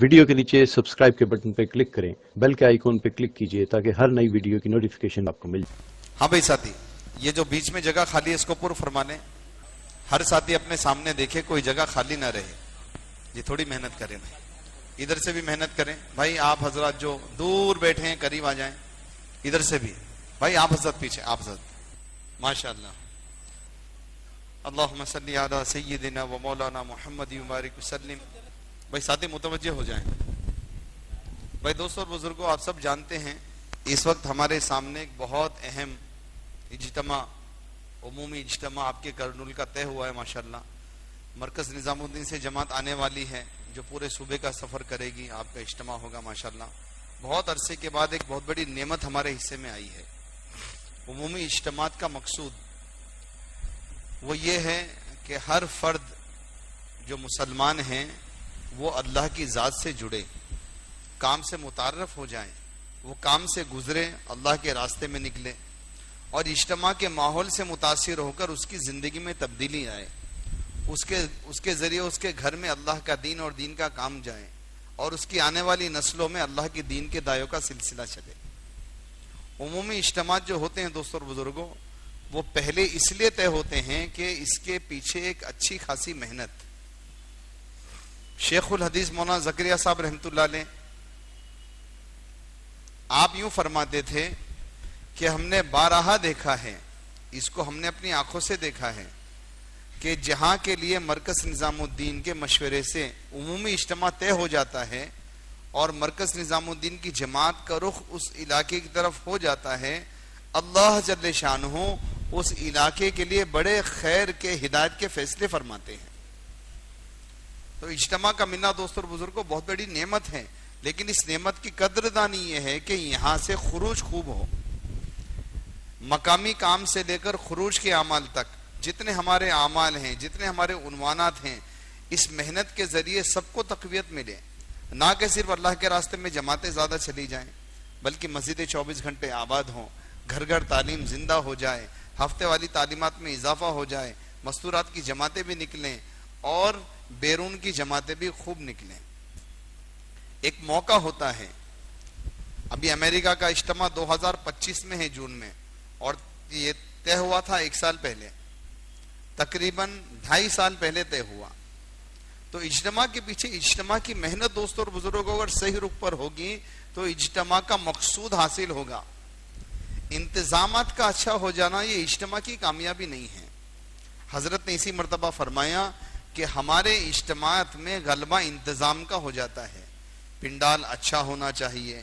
Video کے نیچے subscribe کے بٹن پہ کلک کریں، بیل کے آئیکن پہ کلک کیجئے تاکہ ہر نئی ویڈیو کی نوٹیفیکیشن آپ کو مل جائے۔ ہاں بھائی ساتھی، یہ جو بیچ میں جگہ خالی ہے اس کو پر فرما لیں۔ ہر ساتھی اپنے سامنے دیکھے کوئی جگہ خالی نہ رہے، یہ تھوڑی محنت کریں بھائی، ادھر سے بھی محنت کریں بھائی۔ آپ حضرات جو دور بیٹھے ہیں قریب آ جائیں، ادھر سے بھی بھائی، آپ حضرت پیچھے، آپ حضرت ماشاءاللہ۔ اللہم صلی علی سیدنا و مولانا محمد مبارک وسلم۔ بھائی ساتھی متوجہ ہو جائیں۔ بھائی دوستوں اور بزرگوں، آپ سب جانتے ہیں اس وقت ہمارے سامنے ایک بہت اہم اجتماع، عمومی اجتماع آپ کے کرنول کا طے ہوا ہے ماشاءاللہ۔ مرکز نظام الدین سے جماعت آنے والی ہے جو پورے صوبے کا سفر کرے گی، آپ کا اجتماع ہوگا ماشاءاللہ۔ بہت عرصے کے بعد ایک بہت بڑی نعمت ہمارے حصے میں آئی ہے۔ عمومی اجتماع کا مقصود وہ یہ ہے کہ ہر فرد جو مسلمان ہیں وہ اللہ کی ذات سے جڑے، کام سے متعارف ہو جائیں، وہ کام سے گزرے، اللہ کے راستے میں نکلے، اور اجتماع کے ماحول سے متاثر ہو کر اس کی زندگی میں تبدیلی آئے، اس کے ذریعے اس کے گھر میں اللہ کا دین اور دین کا کام جائے، اور اس کی آنے والی نسلوں میں اللہ کے دین کے دایوں کا سلسلہ چلے۔ عمومی اجتماع جو ہوتے ہیں دوستوں اور بزرگوں، وہ پہلے اس لیے طے ہوتے ہیں کہ اس کے پیچھے ایک اچھی خاصی محنت۔ شیخ الحدیث مولانا زکریا صاحب رحمۃ اللہ علیہ آپ یوں فرماتے تھے کہ ہم نے بارہا دیکھا ہے، اس کو ہم نے اپنی آنکھوں سے دیکھا ہے کہ جہاں کے لیے مرکز نظام الدین کے مشورے سے عمومی اجتماع طے ہو جاتا ہے اور مرکز نظام الدین کی جماعت کا رخ اس علاقے کی طرف ہو جاتا ہے، اللہ جل شانہ اس علاقے کے لیے بڑے خیر کے ہدایت کے فیصلے فرماتے ہیں۔ تو اجتماع کا ملنا دوستوں اور بزرگوں بہت بڑی نعمت ہے، لیکن اس نعمت کی قدردانی یہ ہے کہ یہاں سے خروج خوب ہو۔ مقامی کام سے لے کر خروج کے اعمال تک جتنے ہمارے اعمال ہیں، جتنے ہمارے عنوانات ہیں، اس محنت کے ذریعے سب کو تقویت ملے، نہ کہ صرف اللہ کے راستے میں جماعتیں زیادہ چلی جائیں، بلکہ مسجدیں 24 گھنٹے آباد ہوں، گھر گھر تعلیم زندہ ہو جائے، ہفتے والی تعلیمات میں اضافہ ہو جائے، مستورات کی جماعتیں بھی نکلیں اور بیرون کی جماعتیں بھی خوب نکلیں۔ ایک موقع ہوتا ہے، ابھی امریکہ کا اجتماع 2025 میں ہے جون میں، اور یہ طے ہوا تھا 1 سال پہلے، تقریباً 2.5 سال پہلے طے ہوا۔ تو اجتماع کے پیچھے اجتماع کی محنت دوستوں اور بزرگوں اگر صحیح رخ پر ہوگی تو اجتماع کا مقصود حاصل ہوگا۔ انتظامات کا اچھا ہو جانا یہ اجتماع کی کامیابی نہیں ہے۔ حضرت نے اسی مرتبہ فرمایا کہ ہمارے اجتماعات میں غلبہ انتظام کا ہو جاتا ہے۔ پنڈال اچھا ہونا چاہیے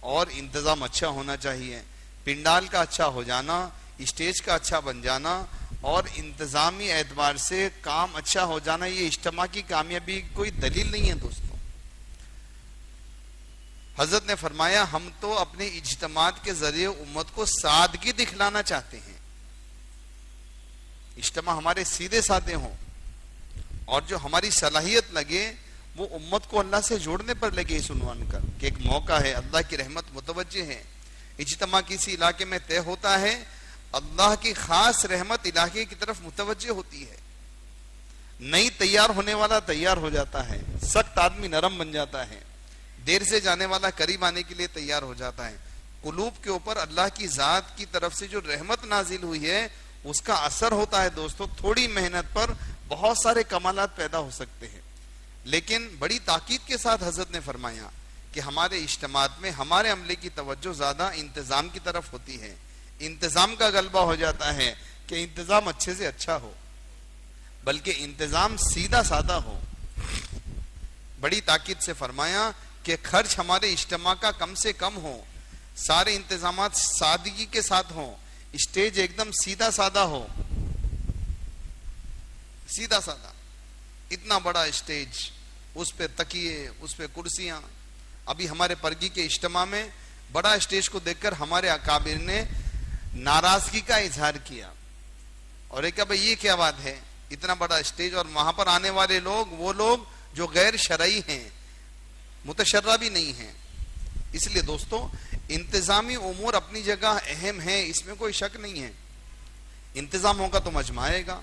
اور انتظام اچھا ہونا چاہیے۔ پنڈال کا اچھا ہو جانا، اسٹیج کا اچھا بن جانا اور انتظامی اعتبار سے کام اچھا ہو جانا یہ اجتماع کی کامیابی کوئی دلیل نہیں ہے دوستوں۔ حضرت نے فرمایا ہم تو اپنے اجتماعات کے ذریعے امت کو سادگی دکھلانا چاہتے ہیں، اجتماع ہمارے سیدھے سادے ہوں، اور جو ہماری صلاحیت لگے وہ امت کو اللہ سے جوڑنے پر لگے، اس عنوان کا کہ ایک موقع ہے، اللہ کی رحمت متوجہ ہے۔ اجتماع کسی علاقے میں طے ہوتا ہے، اللہ کی خاص رحمت علاقے کی طرف متوجہ ہوتی ہے، نئی تیار ہونے والا تیار ہو جاتا ہے، سخت آدمی نرم بن جاتا ہے، دیر سے جانے والا قریب آنے کے لیے تیار ہو جاتا ہے۔ قلوب کے اوپر اللہ کی ذات کی طرف سے جو رحمت نازل ہوئی ہے اس کا اثر ہوتا ہے دوستو۔ تھوڑی محنت پر بہت سارے کمالات پیدا ہو سکتے ہیں، لیکن بڑی تاکید کے ساتھ حضرت نے فرمایا کہ ہمارے اجتماعات میں ہمارے عملے کی توجہ زیادہ انتظام کی طرف ہوتی ہے۔ انتظام کا غلبہ ہو جاتا ہے کہ انتظام اچھے سے اچھا ہو، بلکہ انتظام سیدھا سادہ ہو۔ بڑی تاکید سے فرمایا کہ خرچ ہمارے اجتماع کا کم سے کم ہو، سارے انتظامات سادگی کے ساتھ ہوں، اسٹیج ایک دم سیدھا سادہ ہو، سیدھا سادہ، اتنا بڑا اسٹیج، اس پہ تکیے، اس پہ کرسیاں۔ ابھی ہمارے پرگی کے اجتماع میں بڑا اسٹیج کو دیکھ کر ہمارے اکابر نے ناراضگی کا اظہار کیا اور ایک بھائی یہ کیا بات ہے، اتنا بڑا اسٹیج اور وہاں پر آنے والے لوگ وہ لوگ جو غیر شرعی ہیں، متشرع بھی نہیں ہیں۔ اس لیے دوستو انتظامی امور اپنی جگہ اہم ہیں، اس میں کوئی شک نہیں ہے۔ انتظام ہوگا تو مجمع آئے گا،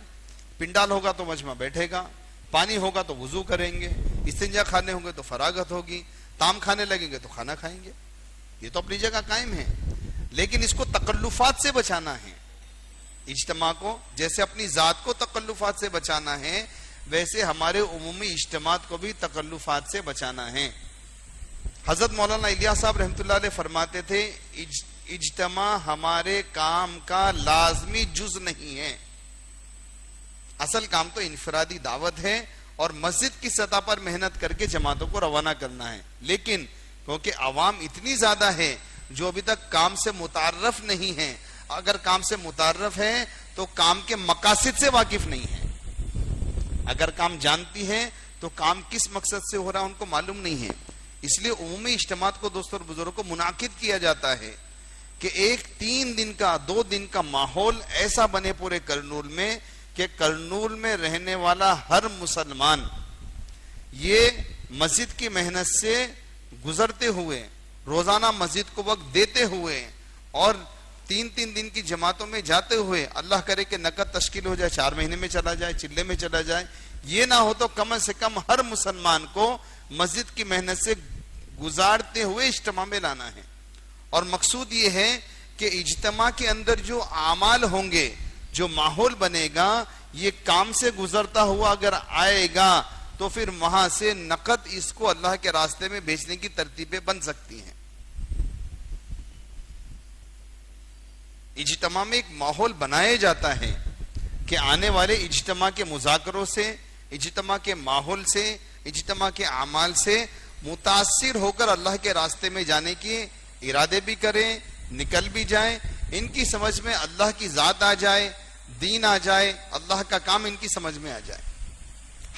پنڈال ہوگا تو مجمع بیٹھے گا، پانی ہوگا تو وضو کریں گے، استنجا کھانے ہوں گے تو فراغت ہوگی, تام کھانے لگیں گے تو کھانا کھائیں گے. یہ تو اپنی جگہ قائم ہے, لیکن اس کو تکلفات سے بچانا ہے. اجتماع کو جیسے اپنی ذات کو تکلفات سے بچانا ہے, ویسے ہمارے عمومی اجتماعات کو بھی تکلفات سے بچانا ہے. حضرت مولانا الیاس صاحب رحمۃ اللہ علیہ فرماتے تھے اجتماع ہمارے کام کا لازمی جز نہیں ہے. اصل کام تو انفرادی دعوت ہے اور مسجد کی سطح پر محنت کر کے جماعتوں کو روانہ کرنا ہے. لیکن کیونکہ عوام اتنی زیادہ ہے جو ابھی تک کام سے متعارف نہیں ہے, اگر کام سے متعارف ہے تو کام کے مقاصد سے واقف نہیں ہے. اگر کام جانتی ہے تو کام کس مقصد سے ہو رہا ہے ان کو معلوم نہیں ہے. اس لیے عمومی اجتماعات کو دوستوں اور بزرگوں کو منعقد کیا جاتا ہے کہ ایک 3 دن کا 2 دن کا ماحول ایسا بنے پورے کرنول میں کہ کرنول میں رہنے والا ہر مسلمان یہ مسجد کی محنت سے گزرتے ہوئے, روزانہ مسجد کو وقت دیتے ہوئے اور 3 دن کی جماعتوں میں جاتے ہوئے, اللہ کرے کہ نقد تشکیل ہو جائے, 4 مہینے میں چلا جائے, چلے میں چلا جائے, یہ نہ ہو تو کم سے کم ہر مسلمان کو مسجد کی محنت سے گزارتے ہوئے اجتماع میں لانا ہے. اور مقصود یہ ہے کہ اجتماع کے اندر جو اعمال ہوں گے, جو ماحول بنے گا, یہ کام سے گزرتا ہوا اگر آئے گا تو پھر وہاں سے نقد اس کو اللہ کے راستے میں بھیجنے کی ترتیبیں بن سکتی ہیں. اجتماع میں ایک ماحول بنایا جاتا ہے کہ آنے والے اجتماع کے مذاکروں سے, اجتماع کے ماحول سے, اجتماع کے اعمال سے متاثر ہو کر اللہ کے راستے میں جانے کے ارادے بھی کریں, نکل بھی جائیں, ان کی سمجھ میں اللہ کی ذات آ جائے, دین آ جائے, اللہ کا کام ان کی سمجھ میں آ جائے.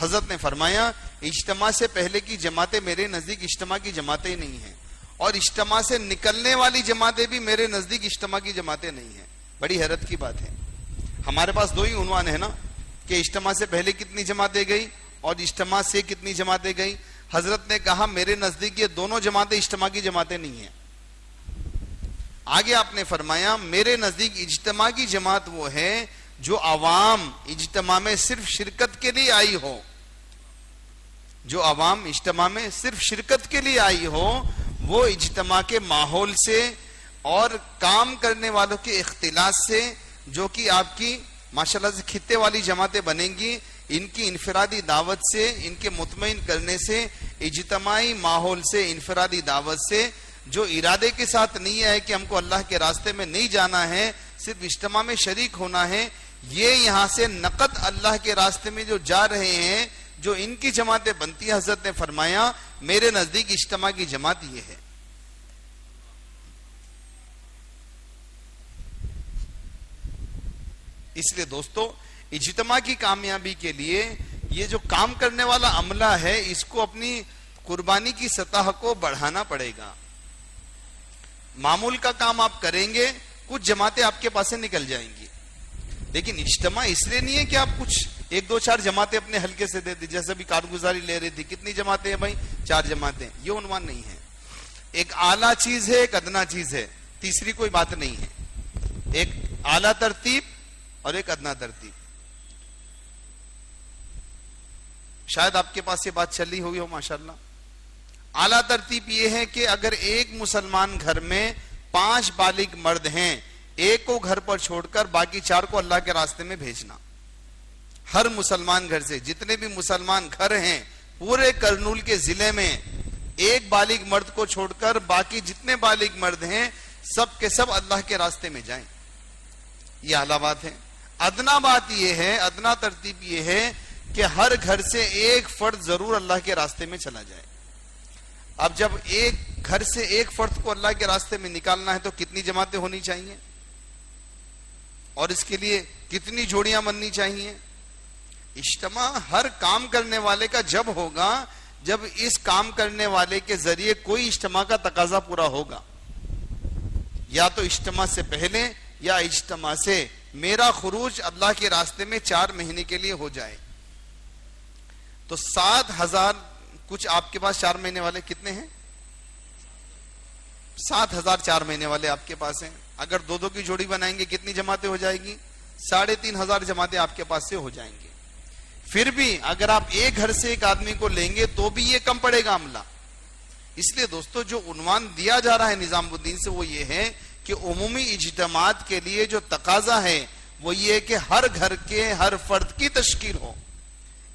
حضرت نے فرمایا اجتماع سے پہلے کی جماعتیں میرے نزدیک اجتماع کی جماعتیں نہیں ہیں, اور اجتماع سے نکلنے والی جماعتیں بھی میرے نزدیک اجتماع کی جماعتیں نہیں ہیں. بڑی حیرت کی بات ہے. ہمارے پاس 2 ہی عنوان ہے نا کہ اجتماع سے پہلے کتنی جماعتیں گئی اور اجتماع سے کتنی جماعتیں گئی. حضرت نے کہا میرے نزدیک یہ دونوں جماعتیں اجتماع کی جماعتیں نہیں ہیں. آگے آپ نے فرمایا میرے نزدیک اجتماع کی جماعت وہ ہے جو عوام اجتماع میں صرف شرکت کے لیے آئی ہو, جو عوام اجتماع میں صرف شرکت کے لیے آئی ہو, وہ اجتماع کے ماحول سے اور کام کرنے والوں کے اختلاط سے, جو کہ آپ کی ماشاءاللہ سے خطے والی جماعتیں بنیں گی, ان کی انفرادی دعوت سے, ان کے مطمئن کرنے سے, اجتماعی ماحول سے, انفرادی دعوت سے, جو ارادے کے ساتھ نہیں ہے کہ ہم کو اللہ کے راستے میں نہیں جانا ہے, صرف اجتماع میں شریک ہونا ہے, یہ یہاں سے نقد اللہ کے راستے میں جو جا رہے ہیں, جو ان کی جماعتیں بنتی ہیں, حضرت نے فرمایا میرے نزدیک اجتماع کی جماعت یہ ہے. اس لیے دوستو اجتماع کی کامیابی کے لیے یہ جو کام کرنے والا عملہ ہے, اس کو اپنی قربانی کی سطح کو بڑھانا پڑے گا. معمول کا کام آپ کریں گے, کچھ جماعتیں آپ کے پاس سے نکل جائیں گی, لیکن اجتماع اس لیے نہیں ہے کہ آپ کچھ 1-2-4 جماعتیں اپنے حلقے سے دے دی, جیسے بھی کارگزاری لے رہی تھی, کتنی جماعتیں ہیں بھائی, 4 جماعتیں. یہ عنوان نہیں ہے. ایک اعلیٰ چیز ہے, ایک ادنا چیز ہے, تیسری کوئی بات نہیں ہے. ایک اعلیٰ ترتیب اور ایک ادنا ترتیب. شاید آپ کے پاس یہ بات چل رہی ہوگی ہو ماشاءاللہ. اعلیٰ ترتیب یہ ہے کہ اگر ایک مسلمان گھر میں 5 بالغ مرد ہیں, ایک کو گھر پر چھوڑ کر باقی 4 کو اللہ کے راستے میں بھیجنا. ہر مسلمان گھر سے جتنے بھی مسلمان گھر ہیں پورے کرنول کے ضلع میں, ایک بالغ مرد کو چھوڑ کر باقی جتنے بالغ مرد ہیں سب کے سب اللہ کے راستے میں جائیں. یہ اعلیٰ بات ہے. ادنا بات یہ ہے, ادنا ترتیب یہ ہے کہ ہر گھر سے ایک فرد ضرور اللہ کے راستے میں چلا جائے. اب جب ایک گھر سے ایک فرد کو اللہ کے راستے میں نکالنا ہے تو کتنی جماعتیں ہونی چاہیے, اور اس کے لیے کتنی جوڑیاں بننی چاہیے. اجتماع ہر کام کرنے والے کا جب ہوگا جب اس کام کرنے والے کے ذریعے کوئی اجتماع کا تقاضا پورا ہوگا. یا تو اجتماع سے پہلے یا اجتماع سے میرا خروج اللہ کے راستے میں 4 مہینے کے لیے ہو جائے. تو 7,000 کچھ آپ کے پاس 4 مہینے والے کتنے ہیں, 7,000 4 مہینے والے آپ کے پاس ہیں. اگر 2-2 کی جوڑی بنائیں گے کتنی جماعتیں ہو جائے گی, 3,500 جماعتیں آپ کے پاس سے ہو جائیں گی. پھر بھی اگر آپ ایک گھر سے ایک آدمی کو لیں گے تو بھی یہ کم پڑے گا عملہ. اس لیے دوستو جو عنوان دیا جا رہا ہے نظام الدین سے وہ یہ ہے کہ عمومی اجتماعات کے لیے جو تقاضا ہے وہ یہ کہ ہر گھر کے ہر فرد کی تشکیل ہو.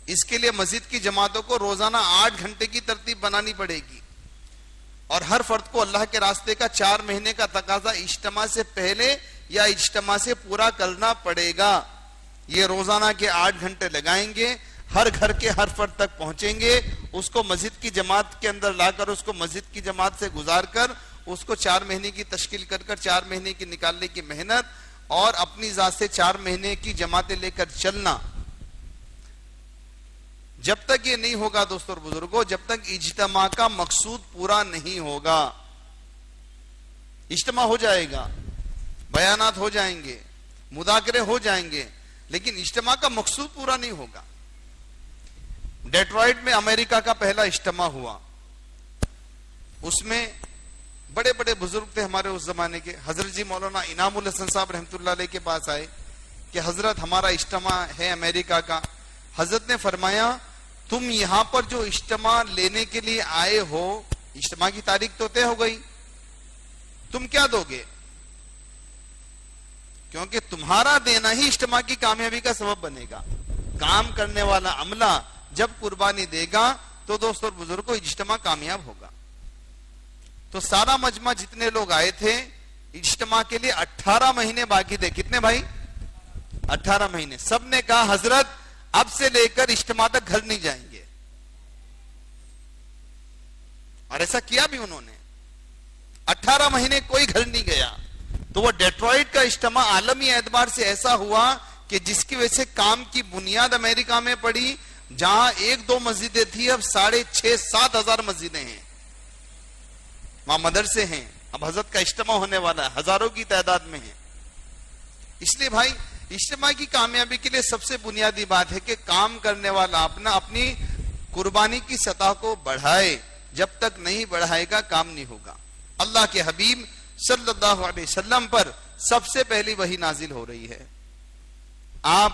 اس کے لیے مسجد کی جماعتوں کو روزانہ 8 گھنٹے کی ترتیب بنانی پڑے گی اور ہر فرد کو اللہ کے راستے کا 4 مہینے کا تقاضا اجتماع سے پہلے یا اجتماع سے پورا کرنا پڑے گا. یہ روزانہ کے 8 گھنٹے لگائیں گے, ہر گھر کے ہر فرد تک پہنچیں گے, اس کو مسجد کی جماعت کے اندر لا کر اس کو مسجد کی جماعت سے گزار کر اس کو 4 مہینے کی تشکیل کر 4 مہینے کی نکالنے کی محنت اور اپنی ذات سے 4 مہینے کی جماعتیں لے کر چلنا. جب تک یہ نہیں ہوگا دوستوں اور بزرگوں, جب تک اجتماع کا مقصود پورا نہیں ہوگا. اجتماع ہو جائے گا, بیانات ہو جائیں گے, مذاکرے ہو جائیں گے, لیکن اجتماع کا مقصود پورا نہیں ہوگا. ڈیٹرائٹ میں امریکہ کا پہلا اجتماع ہوا, اس میں بڑے بڑے بزرگ تھے ہمارے اس زمانے کے. حضرت جی مولانا انعام الحسن صاحب رحمۃ اللہ علیہ کے پاس آئے کہ حضرت ہمارا اجتماع ہے امریکہ کا. حضرت نے فرمایا تم یہاں پر جو اجتماع لینے کے لیے آئے ہو, اجتماع کی تاریخ تو طے ہو گئی, تم کیا دو گے؟ کیونکہ تمہارا دینا ہی اجتماع کی کامیابی کا سبب بنے گا. کام کرنے والا عملہ جب قربانی دے گا تو دوستوں اور بزرگوں اجتماع کامیاب ہوگا. تو سارا مجمع جتنے لوگ آئے تھے اجتماع کے لیے 18 مہینے باقی تھے. کتنے بھائی؟ 18 مہینے. سب نے کہا حضرت اب سے لے کر اجتماع تک گھر نہیں جائیں گے, اور ایسا کیا بھی انہوں نے. 18 مہینے کوئی گھر نہیں گیا. تو وہ ڈیٹرائٹ کا اجتماع عالمی اعتبار سے ایسا ہوا کہ جس کی وجہ سے کام کی بنیاد امریکہ میں پڑی. جہاں 1-2 مسجدیں تھی اب 6,500-7 ہزار مسجدیں ہیں, وہاں مدرسے ہیں. اب حضرت کا اجتماع ہونے والا ہے, ہزاروں کی تعداد میں ہے. اس لیے بھائی اجتماع کی کامیابی کے لیے سب سے بنیادی بات ہے کہ کام کرنے والا اپنی قربانی کی سطح کو بڑھائے. جب تک نہیں بڑھائے گا کام نہیں ہوگا. اللہ کے حبیب صلی اللہ علیہ وسلم پر سب سے پہلی وحی نازل ہو رہی ہے. آپ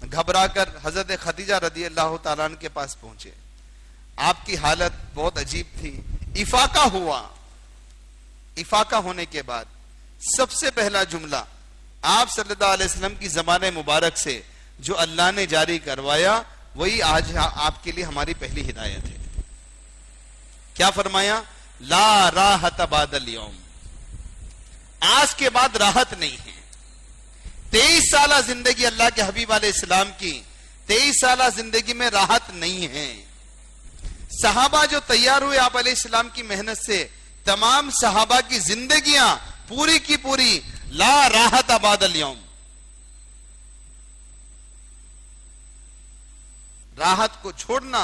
گھبرا کر حضرت خدیجہ رضی اللہ تعالیٰ عنہ کے پاس پہنچے. آپ کی حالت بہت عجیب تھی. افاقہ ہوا. افاقہ ہونے کے بعد سب سے پہلا جملہ آپ صلی اللہ علیہ وسلم کی زبان مبارک سے جو اللہ نے جاری کروایا وہی آج آپ کے لیے ہماری پہلی ہدایت ہے. کیا فرمایا؟ لا راحت بعد اليوم, آج کے بعد راحت نہیں ہے. 23 سالہ زندگی اللہ کے حبیب علیہ السلام کی, 23 سالہ زندگی میں راحت نہیں ہے. صحابہ جو تیار ہوئے آپ علیہ السلام کی محنت سے, تمام صحابہ کی زندگیاں پوری کی پوری لا راحت بعد اليوم. راحت کو چھوڑنا,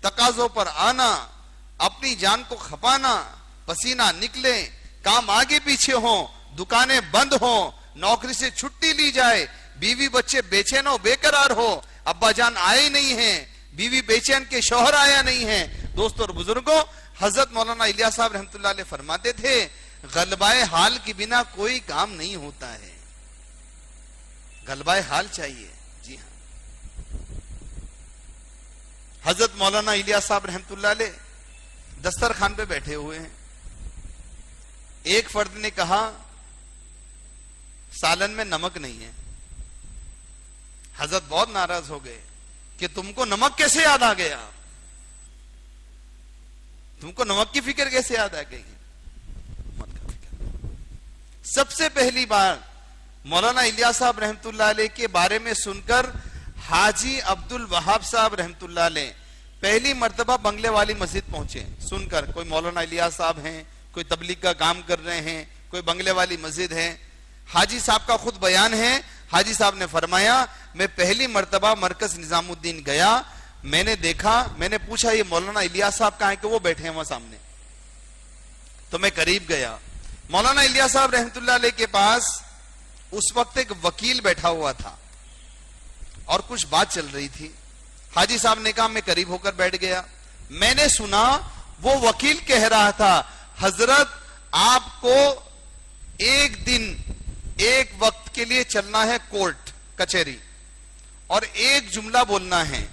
تقاضوں پر آنا, اپنی جان کو کھپانا, پسینہ نکلے, کام آگے پیچھے ہوں, دکانیں بند ہوں, نوکری سے چھٹی لی جائے, بیوی بچے بے چین ہو, بے قرار ہو, ابا جان آئے نہیں ہیں, بیوی بے چین کے شوہر آیا نہیں ہے. دوستوں اور بزرگوں, حضرت مولانا الیاس صاحب رحمۃ اللہ علیہ فرماتے تھے غلبہ حال کے بنا کوئی کام نہیں ہوتا ہے. غلبہ حال چاہیے. جی ہاں, حضرت مولانا الیاس صاحب رحمۃ اللہ علیہ دسترخوان پہ بیٹھے ہوئے ہیں. ایک فرد نے کہا سالن میں نمک نہیں ہے. حضرت بہت ناراض ہو گئے کہ تم کو نمک کیسے یاد آ گیا, تم کو نمک کی فکر کیسے یاد آ گئی. سب سے پہلی بار مولانا الیاس صاحب رحمت اللہ علیہ کے بارے میں سن کر حاجی عبد الوہاب صاحب رحمت اللہ علیہ پہلی مرتبہ بنگلے والی مسجد پہنچے. سن کر کوئی مولانا الیاس صاحب ہیں, کوئی تبلیغ کا کام کر رہے ہیں, کوئی بنگلے والی مسجد ہے. حاجی صاحب کا خود بیان ہے, حاجی صاحب نے فرمایا میں پہلی مرتبہ مرکز نظام الدین گیا, میں نے دیکھا, میں نے پوچھا یہ مولانا الیاس صاحب کہاں ہیں, کہ وہ بیٹھے ہیں وہاں سامنے. تو میں قریب گیا. مولانا الیاس صاحب رحمت اللہ علیہ کے پاس اس وقت ایک وکیل بیٹھا ہوا تھا اور کچھ بات چل رہی تھی. حاجی صاحب نے کہا, میں قریب ہو کر بیٹھ گیا. میں نے سنا وہ وکیل کہہ رہا تھا حضرت آپ کو ایک دن ایک وقت کے لیے چلنا ہے کورٹ کچہری, اور ایک جملہ بولنا ہے.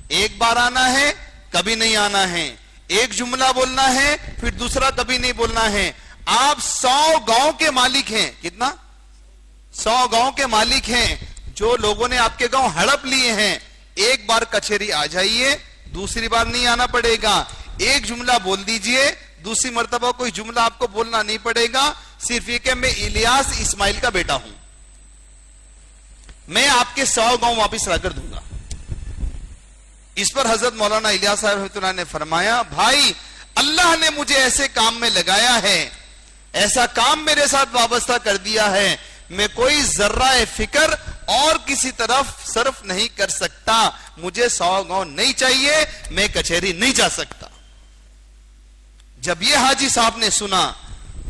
ایک بار آنا ہے, کبھی نہیں آنا ہے. ایک جملہ بولنا ہے, پھر دوسرا کبھی نہیں بولنا ہے. آپ 100 گاؤں کے مالک ہیں. کتنا؟ 100 گاؤں کے مالک ہیں. جو لوگوں نے آپ کے گاؤں ہڑپ لیے ہیں, ایک بار کچہری آ جائیے, دوسری بار نہیں آنا پڑے گا. ایک جملہ بول دیجئے, دوسری مرتبہ کوئی جملہ آپ کو بولنا نہیں پڑے گا. صرف یہ کہ میں الیاس اسماعیل کا بیٹا ہوں, میں آپ کے 100 گاؤں واپس لا کر دوں گا. اس پر حضرت مولانا الیاس صاحب رحمۃ اللہ نے فرمایا, بھائی اللہ نے مجھے ایسے کام میں لگایا ہے, ایسا کام میرے ساتھ وابستہ کر دیا ہے, میں کوئی ذرہ فکر اور کسی طرف صرف نہیں کر سکتا. مجھے 100 گاؤں نہیں چاہیے, میں کچہری نہیں جا سکتا. جب یہ حاجی صاحب نے سنا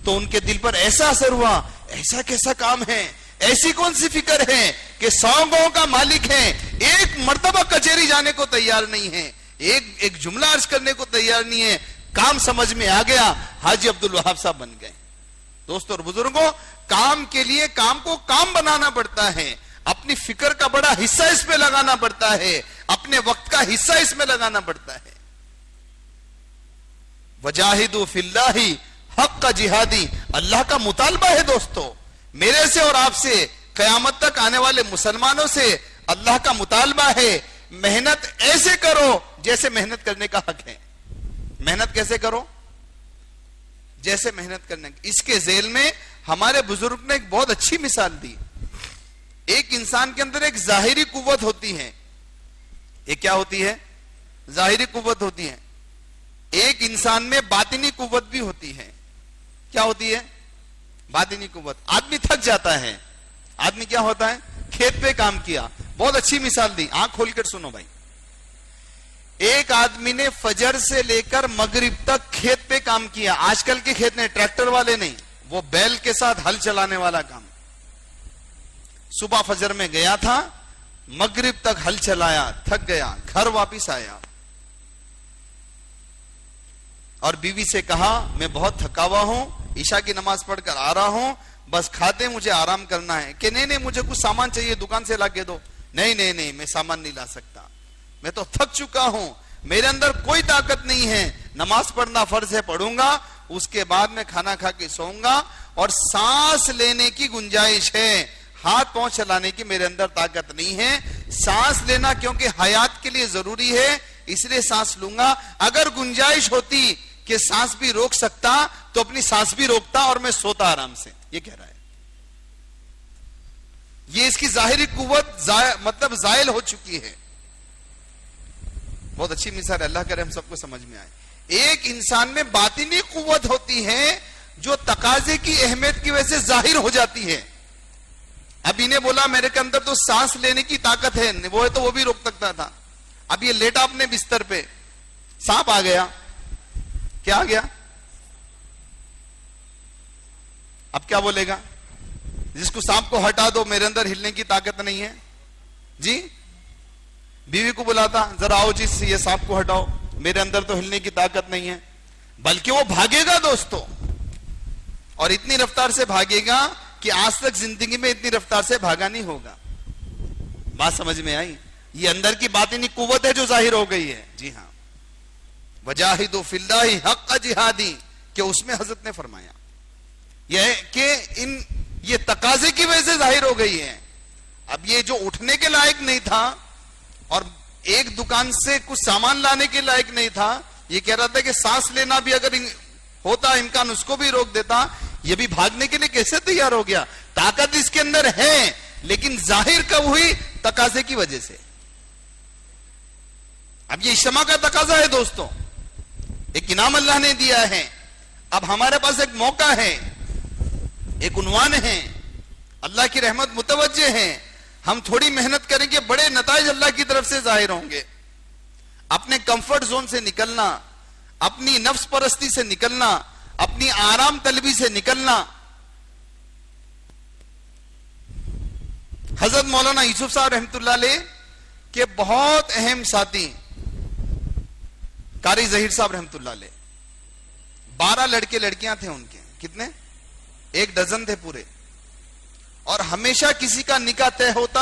تو ان کے دل پر ایسا اثر ہوا, ایسا کیسا کام ہے, ایسی کون سی فکر ہے کہ 100 گاؤں کا مالک ہے, ایک مرتبہ کچہری جانے کو تیار نہیں ہے, ایک جملہ عرض کرنے کو تیار نہیں ہے. کام سمجھ میں آ گیا, حاجی عبد الوہاب صاحب بن گئے. دوستوں اور بزرگوں, کام کے لیے کام کو کام بنانا پڑتا ہے, اپنی فکر کا بڑا حصہ اس میں لگانا پڑتا ہے, اپنے وقت کا حصہ اس میں لگانا پڑتا ہے. وجاہدوا فی اللہ حق جہادی, اللہ کا مطالبہ ہے دوستو, میرے سے اور آپ سے, قیامت تک آنے والے مسلمانوں سے اللہ کا مطالبہ ہے. محنت ایسے کرو جیسے محنت کرنے کا حق ہے. محنت کیسے کرو؟ جیسے محنت کرنے. اس کے ذیل میں ہمارے بزرگ نے ایک بہت اچھی مثال دی. ایک انسان کے اندر ایک ظاہری قوت ہوتی ہے. یہ کیا ہوتی ہے؟ ظاہری قوت ہوتی ہے. ایک انسان میں باطنی قوت بھی ہوتی ہے. کیا ہوتی ہے؟ باطنی قوت. آدمی تھک جاتا ہے, آدمی کیا ہوتا ہے؟ کھیت پہ کام کیا. بہت اچھی مثال دی, آنکھ کھول کر سنو بھائی. ایک آدمی نے فجر سے لے کر مغرب تک کھیت پہ کام کیا. آج کل کے کھیت نہیں, ٹریکٹر والے نہیں, وہ بیل کے ساتھ ہل چلانے والا کام. صبح فجر میں گیا تھا, مغرب تک ہل چلایا, تھک گیا, گھر واپس آیا اور بیوی سے کہا میں بہت تھکا ہوا ہوں, عشاء کی نماز پڑھ کر آ رہا ہوں, بس کھاتے مجھے آرام کرنا ہے. کہ نہیں مجھے کچھ سامان چاہیے, دکان سے لا کے دو. نہیں میں سامان نہیں لا سکتا, میں تو تھک چکا ہوں, میرے اندر کوئی طاقت نہیں ہے. نماز پڑھنا فرض ہے, پڑھوں گا, اس کے بعد میں کھانا کھا کے سوؤں گا, اور سانس لینے کی گنجائش ہے, ہاتھ پاؤں چلانے کی میرے اندر طاقت نہیں ہے. سانس لینا کیونکہ حیات کے لیے ضروری ہے, اس لیے سانس لوں گا. اگر گنجائش ہوتی کہ سانس بھی روک سکتا تو اپنی سانس بھی روکتا اور میں سوتا آرام سے. یہ کہہ رہا ہے. یہ اس کی ظاہری قوت مطلب زائل ہو چکی ہے. بہت اچھی مثال ہے, اللہ کرے ہم سب کو سمجھ میں آئے. ایک انسان میں باطنی قوت ہوتی ہے جو تقاضے کی اہمیت کی وجہ سے ظاہر ہو جاتی ہے. اب انہیں بولا میرے کے اندر تو سانس لینے کی طاقت ہے, وہ ہے تو وہ بھی روک سکتا تھا. اب یہ لیٹا اپنے بستر پہ, سانپ آ گیا. کیا آ گیا؟ اب کیا بولے گا؟ جس کو سانپ کو ہٹا دو, میرے اندر ہلنے کی طاقت نہیں ہے جی. بیوی کو بلاتا, ذرا آؤ جی یہ سانپ کو ہٹاؤ, میرے اندر تو ہلنے کی طاقت نہیں ہے. بلکہ وہ بھاگے گا دوستو, اور اتنی رفتار سے بھاگے گا کہ آج تک زندگی میں اتنی رفتار سے بھاگا نہیں ہوگا. بات سمجھ میں آئی؟ یہ اندر کی باطنی قوت ہے جو ظاہر ہو گئی ہے. جی ہاں, وجاہدوا فی اللہ حق جہادی, کہ اس میں حضرت نے فرمایا یہ ہے کہ یہ تقاضے کی وجہ سے ظاہر ہو گئی ہے. اب یہ جو اٹھنے کے لائق نہیں تھا اور ایک دکان سے کچھ سامان لانے کے لائق نہیں تھا, یہ کہہ رہا تھا کہ سانس لینا بھی اگر ہوتا امکان اس کو بھی روک دیتا, یہ بھی بھاگنے کے لیے کیسے تیار ہو گیا؟ طاقت اس کے اندر ہے, لیکن ظاہر کب ہوئی؟ تقاضے کی وجہ سے. اب یہ اجتماع کا تقاضا ہے دوستوں, ایک انعام اللہ نے دیا ہے. اب ہمارے پاس ایک موقع ہے, ایک عنوان ہے, اللہ کی رحمت متوجہ ہے. ہم تھوڑی محنت کریں گے, بڑے نتائج اللہ کی طرف سے ظاہر ہوں گے. اپنے کمفرٹ زون سے نکلنا, اپنی نفس پرستی سے نکلنا, اپنی آرام طلبی سے نکلنا. حضرت مولانا یوسف صاحب رحمۃ اللہ علیہ کے بہت اہم ساتھی قاری ظہیر صاحب رحمۃ اللہ علیہ, 12 لڑکے لڑکیاں تھے ان کے. کتنے؟ 1 ڈزن تھے پورے. اور ہمیشہ کسی کا نکاح طے ہوتا,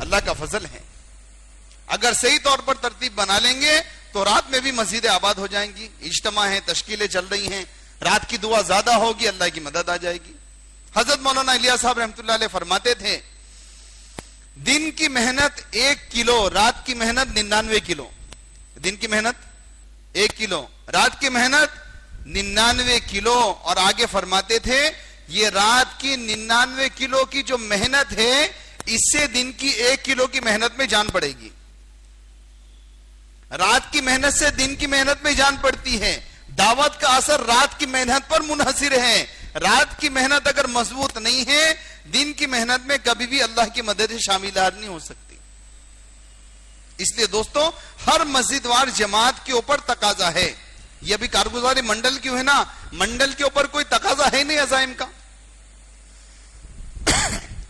اللہ کا فضل ہے. اگر صحیح طور پر ترتیب بنا لیں گے تو رات میں بھی مسجدیں آباد ہو جائیں گی. اجتماع ہیں, تشکیلیں چل رہی ہیں, رات کی دعا زیادہ ہوگی, اللہ کی مدد آ جائے گی. حضرت مولانا الیاس صاحب رحمۃ اللہ علیہ فرماتے تھے دن کی محنت 1 کلو, رات کی محنت 99 کلو. دن کی محنت 1 کلو, رات کی محنت 99 کلو. اور آگے فرماتے تھے یہ رات کی 99 کلو کی جو محنت ہے اس سے دن کی 1 کلو کی محنت میں جان پڑے گی. رات کی محنت سے دن کی محنت میں جان پڑتی ہے. دعوت کا اثر رات کی محنت پر منحصر ہے. رات کی محنت اگر مضبوط نہیں ہے دن کی محنت میں کبھی بھی اللہ کی مدد شامل نہیں ہو سکتی. اس لیے دوستو ہر مسجد وار جماعت کے اوپر تقاضا ہے. یہ ابھی کارگزاری منڈل کیوں ہے نا, منڈل کے اوپر کوئی تقاضا ہے نہیں عزائم کا.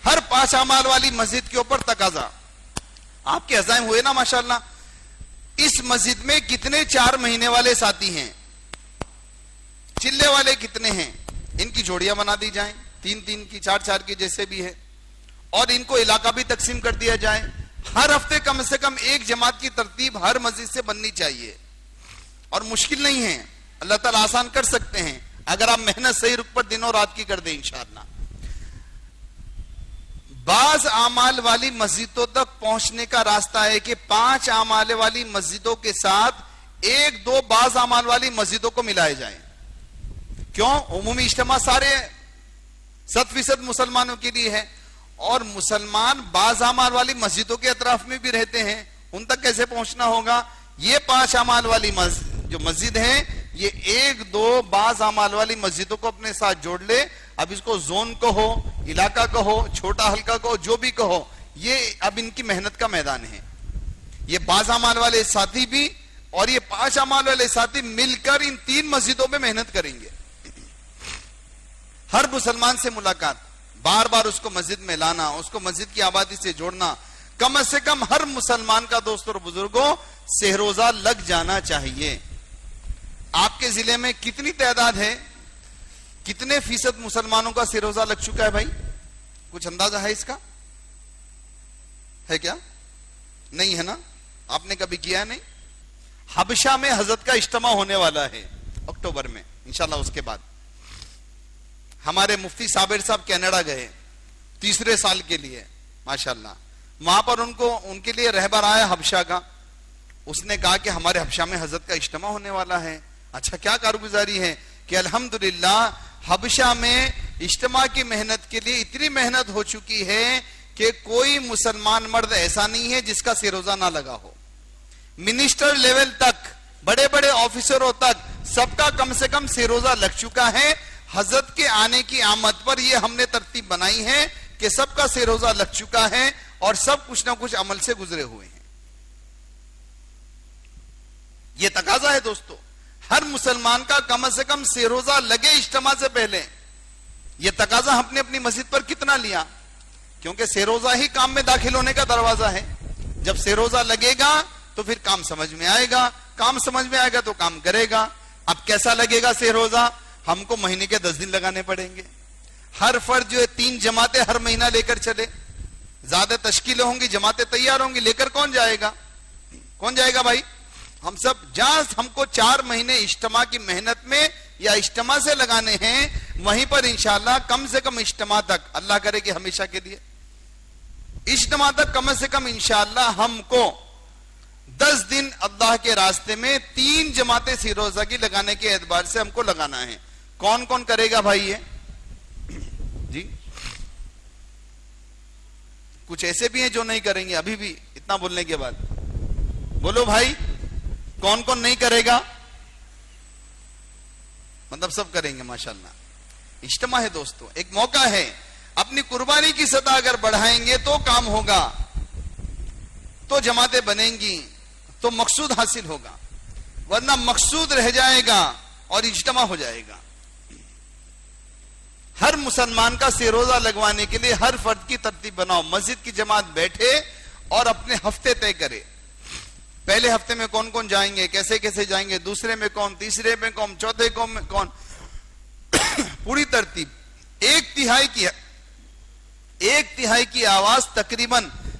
ہر 5 اعمال والی مسجد کے اوپر تقاضا. آپ کے عزائم ہوئے نا ماشاءاللہ. اس مسجد میں کتنے 4 مہینے والے ساتھی ہیں, چلے والے کتنے ہیں, ان کی جوڑیاں بنا دی جائیں, 3 کی 4 کی جیسے بھی ہے, اور ان کو علاقہ بھی تقسیم کر دیا جائے. ہر ہفتے کم سے کم ایک جماعت کی ترتیب ہر مسجد سے بننی چاہیے. اور مشکل نہیں ہے, اللہ تعالیٰ آسان کر سکتے ہیں اگر آپ محنت صحیح رخ پر دنوں رات کی کر دیں انشاءاللہ. بعض اعمال والی مسجدوں تک پہنچنے کا راستہ ہے کہ 5 اعمال والی مسجدوں کے ساتھ 1-2 بعض اعمال والی مسجدوں کو ملائے جائیں. کیوں؟ عمومی اجتماع سارے 100% مسلمانوں کے لیے ہے, اور مسلمان بعض اعمال والی مسجدوں کے اطراف میں بھی رہتے ہیں, ان تک کیسے پہنچنا ہوگا؟ یہ 5 اعمال والی جو مسجد ہے یہ 1-2 بعض اعمال والی مسجدوں کو اپنے ساتھ جوڑ لے. اب اس کو زون کہو, علاقہ کہو, چھوٹا حلقہ کہو, جو بھی کہو, یہ اب ان کی محنت کا میدان ہے. یہ بعض اعمال والے ساتھی بھی اور یہ 5 اعمال والے ساتھی مل کر ان 3 مسجدوں پہ محنت کریں گے. ہر مسلمان سے ملاقات, بار بار اس کو مسجد میں لانا, اس کو مسجد کی آبادی سے جوڑنا. کم سے کم ہر مسلمان کا دوست اور بزرگوں سہروزہ لگ جانا چاہیے. آپ کے ضلع میں کتنی تعداد ہے, کتنے فیصد مسلمانوں کا سہروزہ لگ چکا ہے بھائی؟ کچھ اندازہ ہے اس کا؟ ہے کیا؟ نہیں ہے نا, آپ نے کبھی کیا نہیں. حبشہ میں حضرت کا اجتماع ہونے والا ہے اکتوبر میں انشاءاللہ. اس کے بعد ہمارے مفتی صابر صاحب کینیڈا گئے 3رے سال کے لیے ماشاءاللہ. وہاں پر ان کے لیے رہبر آیا حبشہ کا. اس نے کہا کہ ہمارے حبشہ میں حضرت کا اجتماع ہونے والا ہے. اچھا, کیا کارگزاری ہے؟ کہ الحمدللہ حبشہ میں اجتماع کی محنت کے لیے اتنی محنت ہو چکی ہے کہ کوئی مسلمان مرد ایسا نہیں ہے جس کا سہروزہ نہ لگا ہو. منسٹر لیول تک, بڑے بڑے آفیسروں تک سب کا کم سے کم سہروزہ لگ چکا ہے. حضرت کے آنے کی آمد پر یہ ہم نے ترتیب بنائی ہے کہ سب کا سہروزہ لگ چکا ہے اور سب کچھ نہ کچھ عمل سے گزرے ہوئے ہیں. یہ تقاضا ہے دوستو, ہر مسلمان کا کم سے کم سہروزہ لگے اجتماع سے پہلے. یہ تقاضا ہم نے اپنی مسجد پر کتنا لیا؟ کیونکہ سہروزہ ہی کام میں داخل ہونے کا دروازہ ہے. جب سہروزہ لگے گا تو پھر کام سمجھ میں آئے گا, کام سمجھ میں آئے گا تو کام کرے گا. اب کیسا لگے گا سہروزہ؟ ہم کو مہینے کے 10 دن لگانے پڑیں گے. ہر فرد جو ہے 3 جماعتیں ہر مہینہ لے کر چلے. زیادہ تشکیلیں ہوں گی, جماعتیں تیار ہوں گی, لے کر کون جائے گا؟ کون جائے گا بھائی؟ ہم سب. جہاں ہم کو 4 مہینے اجتماع کی محنت میں یا اجتماع سے لگانے ہیں, وہیں پر انشاءاللہ کم سے کم اجتماع تک, اللہ کرے کہ ہمیشہ کے لیے اجتماع تک کم سے کم انشاءاللہ ہم کو 10 دن اللہ کے راستے میں 3 جماعتیں سہروزہ کی لگانے کے اعتبار سے ہم کو لگانا ہے. کون کون کرے گا بھائی یہ؟ جی کچھ ایسے بھی ہیں جو نہیں کریں گے ابھی بھی اتنا بولنے کے بعد. بولو بھائی, کون کون نہیں کرے گا؟ مطلب سب کریں گے ماشاءاللہ. اجتماع ہے دوستو, ایک موقع ہے. اپنی قربانی کی سطح اگر بڑھائیں گے تو کام ہوگا, تو جماعتیں بنیں گی, تو مقصود حاصل ہوگا, ورنہ مقصود رہ جائے گا اور اجتماع ہو جائے گا. ہر مسلمان کا سہروزہ لگوانے کے لیے ہر فرد کی ترتیب بناؤ. مسجد کی جماعت بیٹھے اور اپنے ہفتے طے کرے. پہلے ہفتے میں کون کون جائیں گے, کیسے کیسے جائیں گے, دوسرے میں کون, تیسرے میں کون, چوتھے میں کون, پوری ترتیب. 1/3 کی آواز تقریباً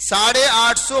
850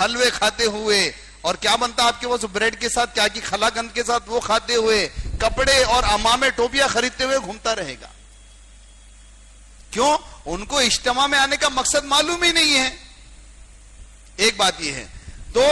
حلوے کھاتے ہوئے، اور کیا بنتا آپ کے پاس بریڈ کے ساتھ، کیا کی خلا گند کے ساتھ، وہ کھاتے ہوئے، کپڑے اور عمامے ٹوپیاں خریدتے ہوئے گھومتا رہے گا. کیوں؟ ان کو اجتماع میں آنے کا مقصد معلوم ہی نہیں ہے. ایک بات یہ ہے. تو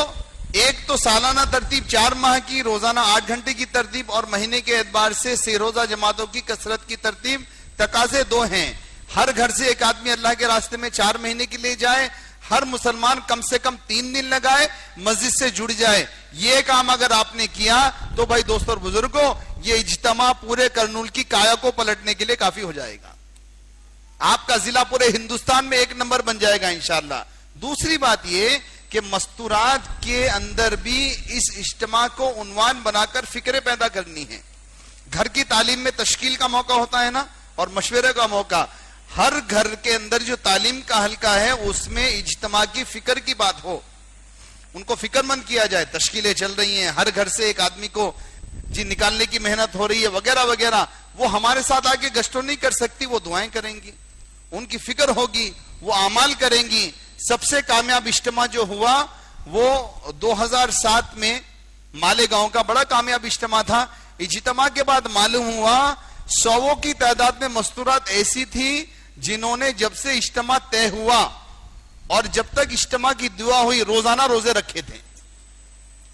ایک تو سالانہ ترتیب 4 ماہ کی، روزانہ 8 گھنٹے کی ترتیب، اور مہینے کے اعتبار سے 6 روزہ جماعتوں کی کثرت کی ترتیب. تقاضے 2 ہیں. ہر گھر سے ایک آدمی اللہ کے راستے میں 4 مہینے کے لیے جائے، ہر مسلمان کم سے کم 3 دن لگائے، مسجد سے جڑ جائے. یہ کام اگر آپ نے کیا تو بھائی دوستوں اور بزرگوں، یہ اجتماع پورے کرنول کی کایا کو پلٹنے کے لیے کافی ہو جائے گا. آپ کا ضلع پورے ہندوستان میں 1 نمبر بن جائے گا انشاءاللہ. دوسری بات یہ کہ مستورات کے اندر بھی اس اجتماع کو عنوان بنا کر فکریں پیدا کرنی ہے. گھر کی تعلیم میں تشکیل کا موقع ہوتا ہے نا، اور مشورے کا موقع. ہر گھر کے اندر جو تعلیم کا حلقہ ہے اس میں اجتماع کی فکر کی بات ہو، ان کو فکر مند کیا جائے. تشکیلیں چل رہی ہیں، ہر گھر سے ایک آدمی کو جی نکالنے کی محنت ہو رہی ہے وغیرہ وغیرہ. وہ ہمارے ساتھ آگے گشتوں نہیں کر سکتی، وہ دعائیں کریں گی، ان کی فکر ہوگی، وہ اعمال کریں گی. سب سے کامیاب اجتماع جو ہوا وہ 2007 میں مالے گاؤں کا بڑا کامیاب اجتماع تھا. اجتماع کے بعد معلوم ہوا 100 کی تعداد میں مستورات ایسی تھی جنہوں نے جب سے اجتماع طے ہوا اور جب تک اجتماع کی دعا ہوئی روزانہ روزے رکھے تھے.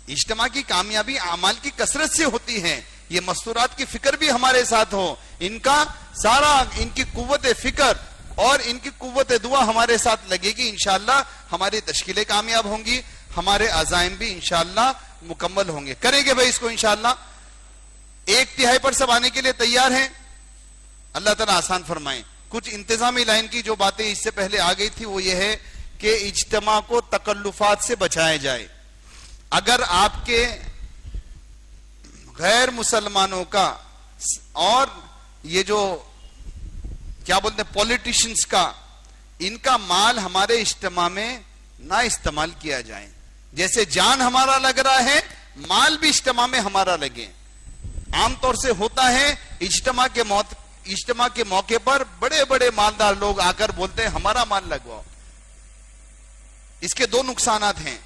اجتماع کی کامیابی اعمال کی کثرت سے ہوتی ہے. یہ مستورات کی فکر بھی ہمارے ساتھ ہو، ان کا سارا، ان کی قوت فکر اور ان کی قوت دعا ہمارے ساتھ لگے گی. انشاءاللہ ہماری تشکیلیں کامیاب ہوں گی، ہمارے عزائم بھی انشاءاللہ مکمل ہوں گے. کریں گے بھائی اس کو انشاءاللہ. 1/3 پر سب آنے کے لیے تیار ہیں؟ اللہ تعالیٰ آسان فرمائیں. کچھ انتظامی لائن کی جو باتیں اس سے پہلے آ گئی تھی وہ یہ ہے کہ اجتماع کو تکلفات سے بچایا جائے. اگر آپ کے غیر مسلمانوں کا اور یہ جو کیا بولتے ہیں پولیٹیشنز کا، ان کا مال ہمارے اجتماع میں نہ استعمال کیا جائے. جیسے جان ہمارا لگ رہا ہے، مال بھی اجتماع میں ہمارا لگے. عام طور سے ہوتا ہے اجتماع کے موقع پر بڑے بڑے مالدار لوگ آ کر بولتے ہیں ہمارا مال لگواؤ. اس کے 2 نقصانات ہیں.